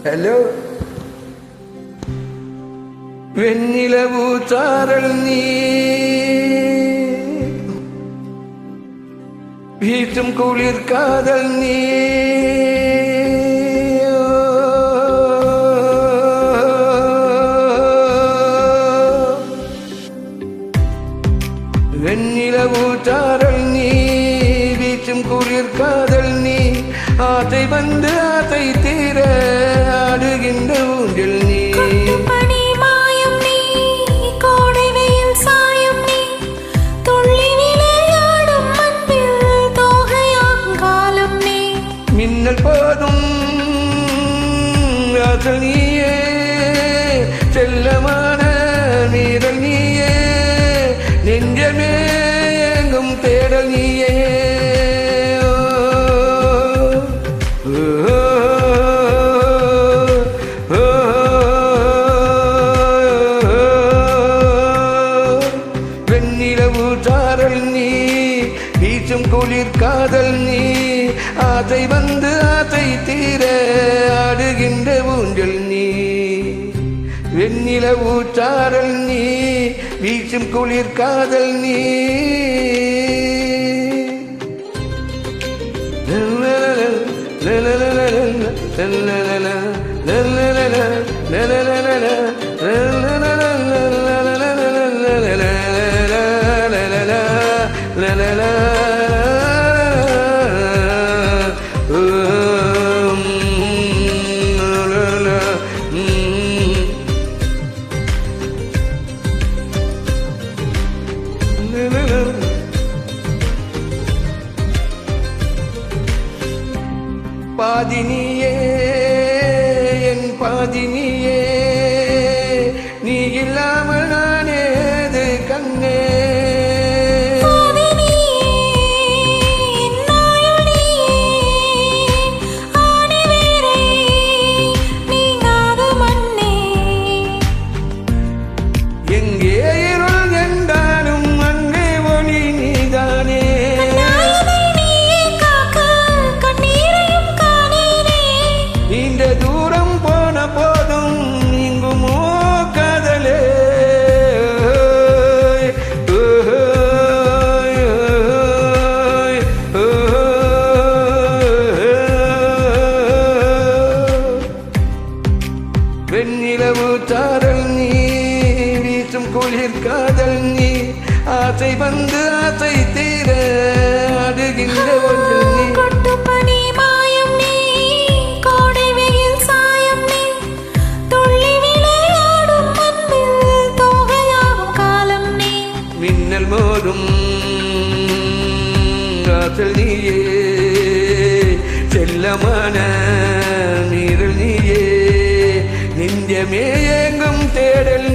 hello വെണ്ണിലവു ചാരൽ നീ വീട്ടും കുളിർ കാതൽ നീ வெண்ணிலவு சாரல் நீ வீச்சும் குளிர் காதல் நீ ஆசை வந்து ஆசை தீர ஆடுகின்ற ஊஞ்சல் நீ மின்னல் போதும் ஆசல் நீயே செல்லமான நீரல் நீயே நெஞ்சமே எங்கும் தேடல் நீயே வெண்ணிலவு சாரல் நீ வீச்சும் குளிர் காதல் நீ ஆசை வந்து ஆசை தீர ஆடுகின்ற ஊஞ்சல் நீ வெண்ணிலவு சாரல் நீ வீச்சும் குளிர் காதல் நீ பாதினியே என் பாதினியே நீ இல்லாமல் நானேது கண்ணே எங்கே இருள் என்றாலும் அங்கே ஒளி நீதானே நீண்ட தூரம் போன போதும் நீங்குமோ காதலே வெண்ணிலவு சாரல் நீ வீசும் குளிர் காதல் நீ ஆசை வந்து ஆசை தீர ஆடுகின்ற ஒன்று நீ மின்னல் மோதும் ஆசல் நீயே செல்லமான நீரல் நீயே நெஞ்சமே எங்கும் தேடல்